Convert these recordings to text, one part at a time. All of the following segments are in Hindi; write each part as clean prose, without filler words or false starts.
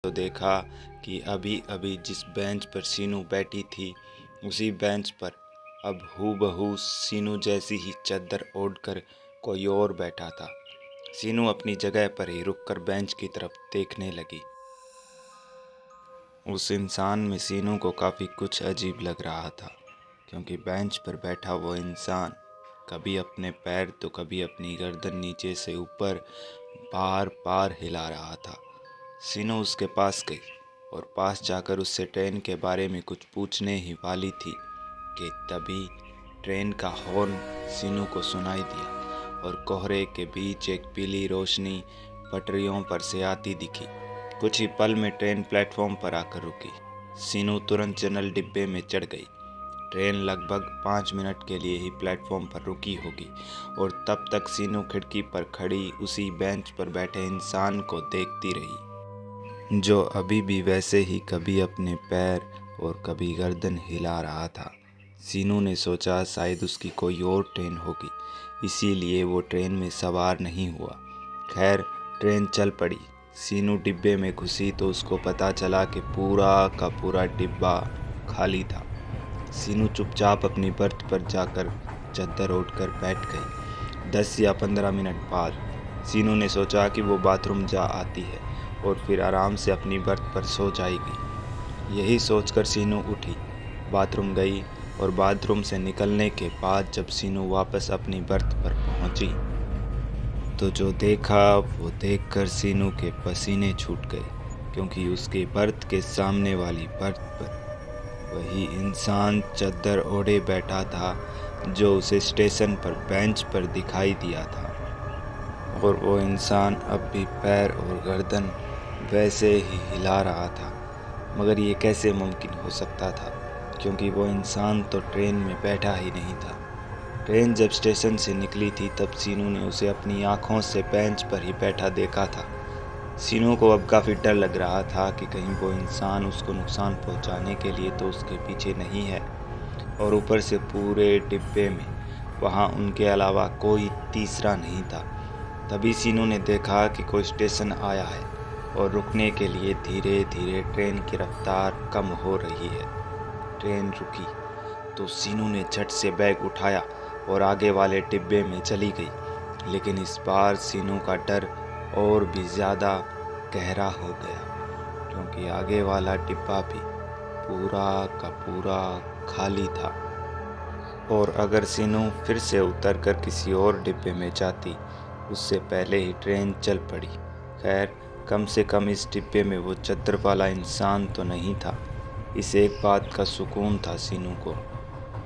तो देखा कि अभी अभी जिस बेंच पर सीनू बैठी थी उसी बेंच पर अब हूबहू सीनू जैसी ही चद्दर ओढ़कर कोई और बैठा था। सीनू अपनी जगह पर ही रुककर बेंच की तरफ देखने लगी। उस इंसान में सीनू को काफ़ी कुछ अजीब लग रहा था, क्योंकि बेंच पर बैठा वो इंसान कभी अपने पैर तो कभी अपनी गर्दन नीचे से ऊपर बार बार हिला रहा था। सीनू उसके पास गई और पास जाकर उससे ट्रेन के बारे में कुछ पूछने ही वाली थी कि तभी ट्रेन का हॉर्न सीनू को सुनाई दिया और कोहरे के बीच एक पीली रोशनी पटरियों पर से आती दिखी। कुछ ही पल में ट्रेन प्लेटफॉर्म पर आकर रुकी। सीनू तुरंत जनरल डिब्बे में चढ़ गई। ट्रेन लगभग 5 मिनट के लिए ही प्लेटफॉर्म पर रुकी होगी और तब तक सीनू खिड़की पर खड़ी उसी बेंच पर बैठे इंसान को देखती रही, जो अभी भी वैसे ही कभी अपने पैर और कभी गर्दन हिला रहा था। सीनू ने सोचा शायद उसकी कोई और ट्रेन होगी, इसीलिए वो ट्रेन में सवार नहीं हुआ। खैर, ट्रेन चल पड़ी। सीनू डिब्बे में घुसी तो उसको पता चला कि पूरा का पूरा डिब्बा खाली था। सीनू चुपचाप अपनी बर्थ पर जाकर चद्दर ओढ़कर बैठ गई। 10 या 15 मिनट बाद सीनू ने सोचा कि वो बाथरूम जा आती है और फिर आराम से अपनी बर्थ पर सो जाएगी। यही सोचकर सीनू उठी, बाथरूम गई और बाथरूम से निकलने के बाद जब सीनू वापस अपनी बर्थ पर पहुंची तो जो देखा वो देखकर सीनू के पसीने छूट गए, क्योंकि उसके बर्थ के सामने वाली बर्थ पर वही इंसान चद्दर ओढ़े बैठा था जो उसे स्टेशन पर बेंच पर दिखाई दिया था। और वो इंसान अब भी पैर और गर्दन वैसे ही हिला रहा था। मगर ये कैसे मुमकिन हो सकता था, क्योंकि वो इंसान तो ट्रेन में बैठा ही नहीं था। ट्रेन जब स्टेशन से निकली थी तब सीनू ने उसे अपनी आँखों से बेंच पर ही बैठा देखा था। सीनू को अब काफ़ी डर लग रहा था कि कहीं वो इंसान उसको नुकसान पहुंचाने के लिए तो उसके पीछे नहीं है, और ऊपर से पूरे डिब्बे में वहां उनके अलावा कोई तीसरा नहीं था। तभी सीनू ने देखा कि कोई स्टेशन आया है और रुकने के लिए धीरे धीरे ट्रेन की रफ्तार कम हो रही है। ट्रेन रुकी तो सीनू ने झट से बैग उठाया और आगे वाले डिब्बे में चली गई। लेकिन इस बार सीनू का डर और भी ज़्यादा गहरा हो गया, क्योंकि आगे वाला डिब्बा भी पूरा का पूरा खाली था। और अगर सीनू फिर से उतरकर किसी और डिब्बे में जाती, उससे पहले ही ट्रेन चल पड़ी। खैर, कम से कम इस डिब्बे में वो चद्दर वाला इंसान तो नहीं था। इस एक बात का सुकून था सीनू को।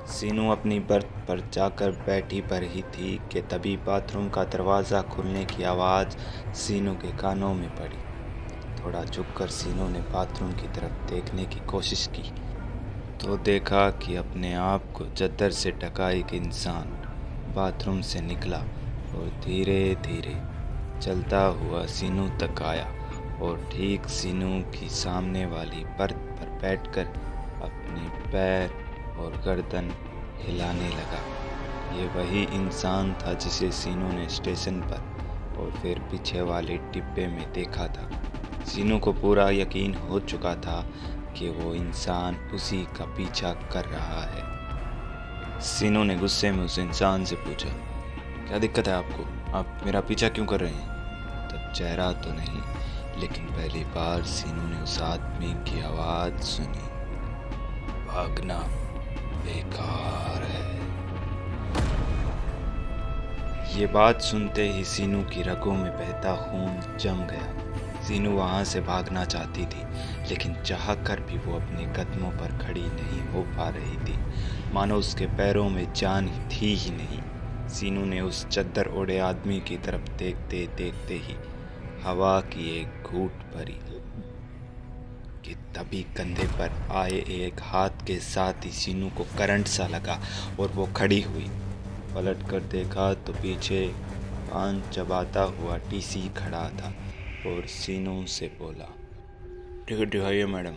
सीनू अपनी बर्थ पर जाकर बैठी पर ही थी कि तभी बाथरूम का दरवाज़ा खुलने की आवाज़ सीनू के कानों में पड़ी। थोड़ा झुककर सीनू ने बाथरूम की तरफ देखने की कोशिश की तो देखा कि अपने आप को चद्दर से ढका एक इंसान बाथरूम से निकला और धीरे धीरे चलता हुआ सीनू तक आया और ठीक सीनू की सामने वाली बर्थ पर बैठकर अपने पैर और गर्दन हिलाने लगा। ये वही इंसान था जिसे सीनू ने स्टेशन पर और फिर पीछे वाले डिब्बे में देखा था। सीनू को पूरा यकीन हो चुका था कि वो इंसान उसी का पीछा कर रहा है। सीनू ने गुस्से में उस इंसान से पूछा, क्या दिक्कत है आपको? आप मेरा पीछा क्यों कर रहे हैं? तब चेहरा तो नहीं, लेकिन पहली बार सीनू ने उस आदमी की आवाज़ सुनी, भागना बेकार है। ये बात सुनते ही सीनू की रगों में बहता खून जम गया। सीनू वहाँ से भागना चाहती थी, लेकिन चाह कर भी वो अपने कदमों पर खड़ी नहीं हो पा रही थी, मानो उसके पैरों में जान थी ही नहीं। सीनू ने उस चद्दर ओढ़े आदमी की तरफ देखते देखते ही हवा की एक घूंट भरी कि तभी कंधे पर आए एक हाथ के साथ ही सीनू को करंट सा लगा और वो खड़ी हुई। पलट कर देखा तो पीछे पान चबाता हुआ टीसी खड़ा था और सीनू से बोला, टिकट दिखाइए मैडम।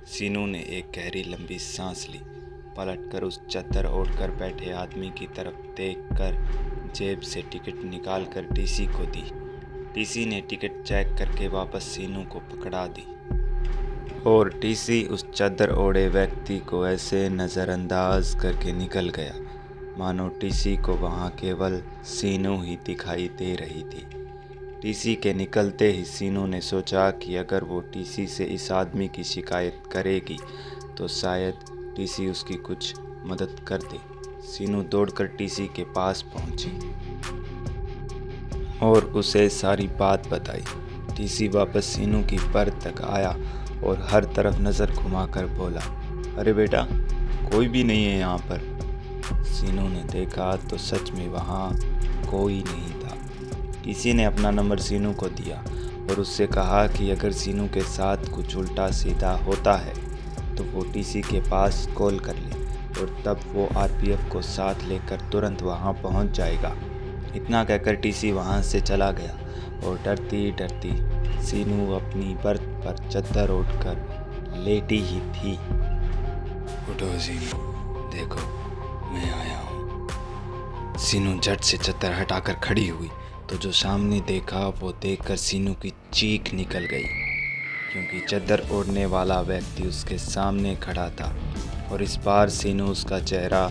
सीनू ने एक गहरी लंबी सांस ली, पलटकर उस चद्दर ओढ़कर बैठे आदमी की तरफ देखकर जेब से टिकट निकालकर टीसी को दी। टीसी ने टिकट चेक करके वापस सीनू को पकड़ा दी। और टीसी उस चादर ओढ़े व्यक्ति को ऐसे नज़रअंदाज करके निकल गया मानो टीसी को वहाँ केवल सीनू ही दिखाई दे रही थी। टीसी के निकलते ही सीनू ने सोचा कि अगर वो टीसी से इस आदमी की शिकायत करेगी तो शायद टीसी उसकी कुछ मदद कर दे। सीनू दौड़कर टीसी के पास पहुंची और उसे सारी बात बताई। टीसी वापस सीनू की पर तक आया और हर तरफ नज़र घुमाकर बोला, अरे बेटा, कोई भी नहीं है यहाँ पर। सीनू ने देखा तो सच में वहाँ कोई नहीं था। टीसी ने अपना नंबर सीनू को दिया और उससे कहा कि अगर सीनू के साथ कुछ उल्टा सीधा होता है तो वो टीसी के पास कॉल कर ले और तब वो आरपीएफ को साथ लेकर तुरंत वहाँ पहुँच जाएगा। इतना कहकर टीसी वहाँ से चला गया और डरती डरती सीनू अपनी बर्थ पर चद्दर ओढ़कर लेटी ही थी। उठो सीनू, देखो मैं आया हूँ। सीनू झट से चद्दर हटाकर खड़ी हुई तो जो सामने देखा वो देखकर सीनू की चीख निकल गई, क्योंकि चद्दर ओढ़ने वाला व्यक्ति उसके सामने खड़ा था और इस बार सीनू उसका चेहरा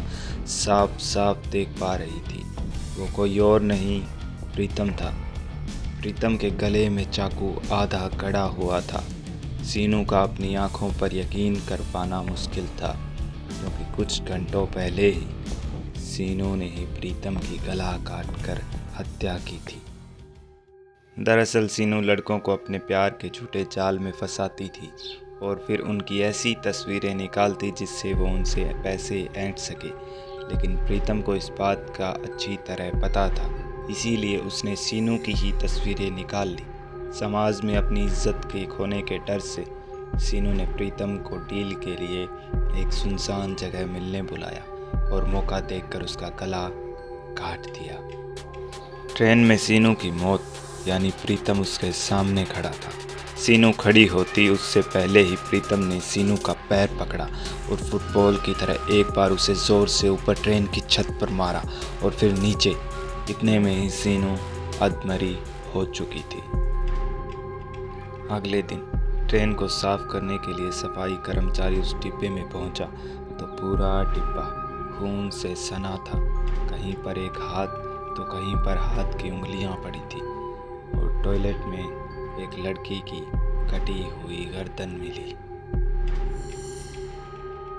साफ साफ देख पा रही थी। वो कोई और नहीं, प्रीतम था। प्रीतम के गले में चाकू आधा गड़ा हुआ था। सीनू का अपनी आंखों पर यकीन कर पाना मुश्किल था, क्योंकि कुछ घंटों पहले ही सीनू ने ही प्रीतम की गला काट कर हत्या की थी। दरअसल सीनू लड़कों को अपने प्यार के झूठे जाल में फंसाती थी और फिर उनकी ऐसी तस्वीरें निकालती जिससे वो उनसे पैसे ऐंठ सके, लेकिन प्रीतम को इस बात का अच्छी तरह पता था, इसीलिए उसने सीनू की ही तस्वीरें निकाल ली। समाज में अपनी इज्जत के खोने के डर से सीनू ने प्रीतम को डील के लिए एक सुनसान जगह मिलने बुलाया और मौका देखकर उसका गला काट दिया। ट्रेन में सीनू की मौत यानी प्रीतम उसके सामने खड़ा था। सीनू खड़ी होती उससे पहले ही प्रीतम ने सीनू का पैर पकड़ा और फुटबॉल की तरह एक बार उसे ज़ोर से ऊपर ट्रेन की छत पर मारा और फिर नीचे। इतने में ही सीनू अधमरी हो चुकी थी। अगले दिन ट्रेन को साफ करने के लिए सफाई कर्मचारी उस डिब्बे में पहुंचा तो पूरा डिब्बा खून से सना था। कहीं पर एक हाथ तो कहीं पर हाथ की उंगलियां पड़ी थी और टॉयलेट में एक लड़की की कटी हुई गर्दन मिली।